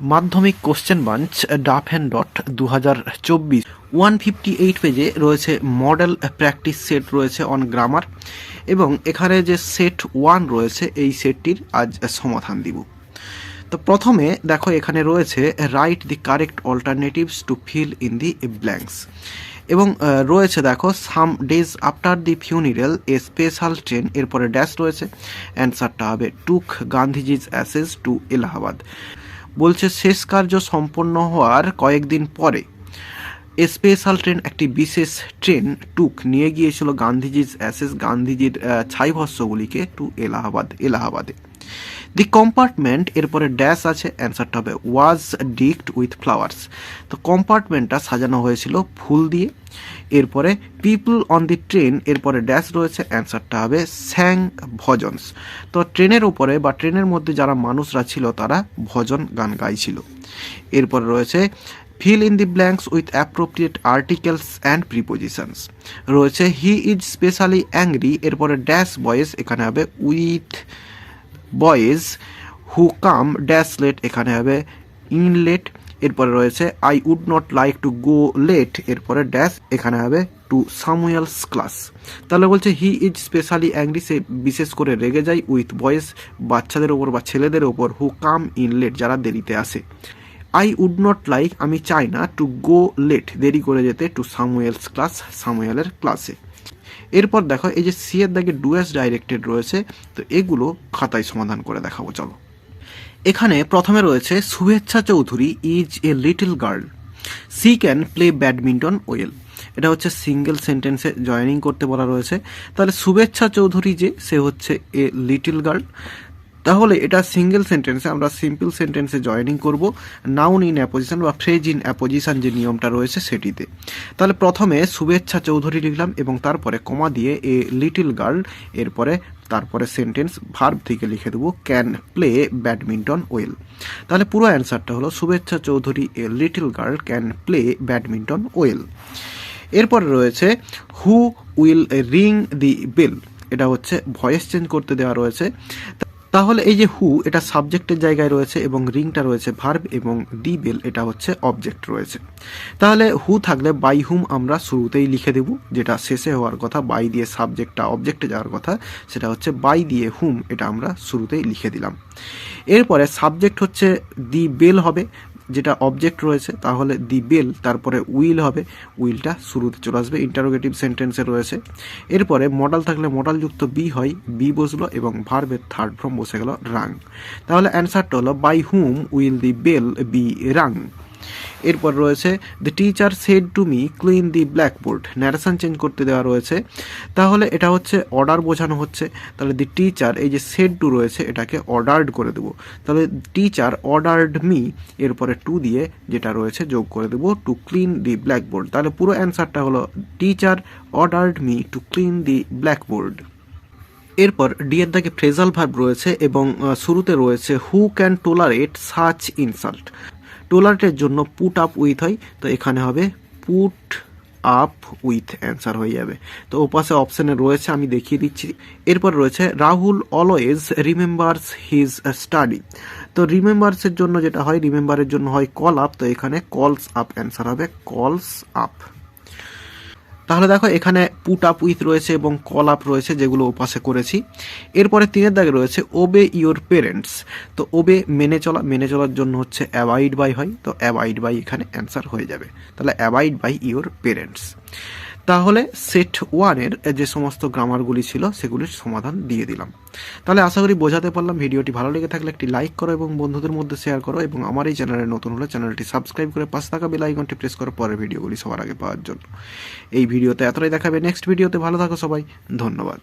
মাধ্যমিক question bunch ডাফ and dot 2024 158 পেজে রয়েছে মডেল প্র্যাকটিস সেট রয়েছে অন গ্রামার এবং এখানে যে সেট 1 রয়েছে এই সেটটির আজ সমাধান দিব। তো প্রথমে দেখো এখানে রয়েছে right the correct alternatives to fill in the blanks এবং রয়েছে দেখো some days after the funeral a special train, এরপরে ড্যাশ রয়েছে, অ্যান্সারটা হবে took Gandhiji's ashes to Allahabad. বলছে শেষ কার্য সম্পন্ন হওয়ার কয়েকদিন পরে স্পেশাল ট্রেন একটি বিশেষ ট্রেন টুক নিয়ে গিয়েছিল গান্ধীজির অ্যাসেস গান্ধীজির ছাইভস্যগুলিকে টু এলাহাবাদে। দি কম্পার্টমেন্ট এরপরে ড্যাশ আছে, অ্যান্সারটা হবে ওয়াজ ডিকড উইথ ফ্লাওয়ার্স। তো কম্পার্টমেন্টটা সাজানো হয়েছিল ফুল দিয়ে। এরপরে পিপল অন দি ট্রেন এরপরে ড্যাশ রয়েছে, অ্যান্সারটা হবে স্যাং ভজনস। তো ট্রেনের উপরে বা ট্রেনের মধ্যে যারা মানুষরা ছিল তারা ভজন গান গাইছিল। এরপরে রয়েছে fill in the blanks with appropriate articles and prepositions. রয়েছে হি ইজ স্পেশালি অ্যাংরি, এরপরে ড্যাশ বয়েজ, এখানে হবে with boys who come dash late, এখানে হবে ইন লেট। এরপরে রয়েছে I would not like to go late, এরপরে ড্যাশ, এখানে হবে টু সামুয়েলস ক্লাস। তাহলে বলছে হি ইজ স্পেশালি অ্যাংরি, সে বিশেষ করে রেগে যায়, উইথ বয়েজ বাচ্চাদের ওপর বা ছেলেদের ওপর, হু কাম ইন লেট যারা দেরিতে আসে। আই উড নট লাইক আমি চাই না, টু গো লেট দেরি করে যেতে, টু সামুয়েলস ক্লাস সামুয়েলের ক্লাসে। এরপর দেখো এই যে সি এর দাগে ডুয়েস ডাইরেক্টেড রয়েছে, তো এগুলো খাতায় সমাধান করে দেখাবো চলো। এখানে প্রথমে রয়েছে Subhechha Chowdhury is a little girl, she can play badminton well. এটা হচ্ছে সিঙ্গেল সেন্টেন্সে জয়েনিং করতে বলা রয়েছে। তাহলে শুভেচ্ছা চৌধুরী যে সে হচ্ছে এ লিটল গার্ল, তাহলে এটা সিঙ্গেল সেন্টেন্সে আমরা সিম্পল সেন্টেন্সে জয়েনিং করব নাউন ইন অ্যাপোজিশন বা ফ্রেজ ইন অ্যাপোজিশন যে নিয়মটা রয়েছে সেটিতে। তাহলে প্রথমে শুভেচ্ছা চৌধুরী লিখলাম এবং তারপরে কমা দিয়ে এ লিটল গার্ল, তারপরে সেন্টেন্স ভার্ব থেকে লিখে দেবো ক্যান প্লে ব্যাডমিন্টন ওয়েল। তাহলে পুরো অ্যান্সারটা হলো Subhechha Chowdhury a little girl can play badminton well. এরপরে রয়েছে who will ring the bell, এটা হচ্ছে ভয়েস চেঞ্জ করতে দেওয়া রয়েছে। তাহলে এই যে হু এটা সাবজেক্টের জায়গায় রয়েছে এবং রিংটা রয়েছে ভার্ব এবং দি বেল এটা হচ্ছে অবজেক্ট রয়েছে। তাহলে হু থাকলে বাই হুম আমরা শুরুতেই লিখে দেব, যেটা শেষে হওয়ার কথা বাই দিয়ে সাবজেক্টটা অবজেক্টে যাওয়ার কথা সেটা হচ্ছে বাই দিয়ে হুম, এটা আমরা শুরুতেই লিখে দিলাম। এরপরে সাবজেক্ট হচ্ছে দি বেল হবে, যেটা অবজেক্ট রয়েছে, তাহলে দি বেল তারপরে উইল হবে, উইলটা শুরুতে চলে আসবে ইন্টারোগেটিভ সেন্টেন্সে রয়েছে। এরপরে মডাল থাকলে মডালযুক্ত বি হয়, বি বসলো এবং ভার্বের থার্ড ফর্ম বসে গেল রাং। তাহলে অ্যান্সারটা হলো by whom will the bell be rung. এরপর রয়েছে the teacher said to me clean the blackboard, narration change করতে দেওয়া রয়েছে। তাহলে এটা হচ্ছে অর্ডার বোঝানো হচ্ছে, তাহলে দি টিচার এই যে সেড টু রয়েছে এটাকে অর্ডার্ড করে দেবো। তাহলে টিচার অর্ডার্ড মি এরপরে টু দিয়ে যেটা রয়েছে যোগ করে দেবো টু ক্লিন দি ব্ল্যাকবোর্ড। তাহলে পুরো অ্যান্সারটা হলো teacher ordered me to clean the blackboard. এরপর ডি এর দাগে ফ্রেজাল ভার্ব রয়েছে এবং শুরুতে রয়েছে who can tolerate such insult. টোলারেটের জন্য পুট আপ উইথ হয়, তো এখানে হবে পুট আপ উইথ, অ্যান্সার হয়ে যাবে। তো ওপাশে অপশানে রয়েছে আমি দেখিয়ে দিচ্ছি। এরপর রয়েছে Rahul always remembers his study. তো রিমেম্বার্সের জন্য যেটা হয় রিমেম্বারের জন্য হয় কল আপ, তো এখানে কলস আপ, অ্যান্সার হবে কলস আপ। তাহলে দেখো এখানে পুট আপ উইথ রয়েছে এবং কল আপ রয়েছে যেগুলো ওপাশে করেছি। এরপরে তিনের দাগে রয়েছে ওবে ইউর পেরেন্টস। তো ওবে মেনে চলার জন্য হচ্ছে অ্যাভয়েড বাই হয়, তো অ্যাভয়েড বাই এখানে অ্যান্সার হয়ে যাবে। তাহলে অ্যাভয়েড বাই ইউর পেরেন্টস। তাহলে সেট ওয়ানের যে সমস্ত গ্রামারগুলি ছিল সেগুলির সমাধান দিয়ে দিলাম। তাহলে আশা করি বোঝাতে পারলাম। ভিডিওটি ভালো লেগে থাকলে একটি লাইক করো এবং বন্ধুদের মধ্যে শেয়ার করো এবং আমার এই চ্যানেলে নতুন হলে চ্যানেলটি সাবস্ক্রাইব করে পাশে থাকা বেল আইকনটি প্রেস করো পরের ভিডিওগুলি সবার আগে পাওয়ার জন্য। এই ভিডিওতে এতটাই দেখাবে, নেক্সট ভিডিওতে ভালো থাকো সবাই, ধন্যবাদ।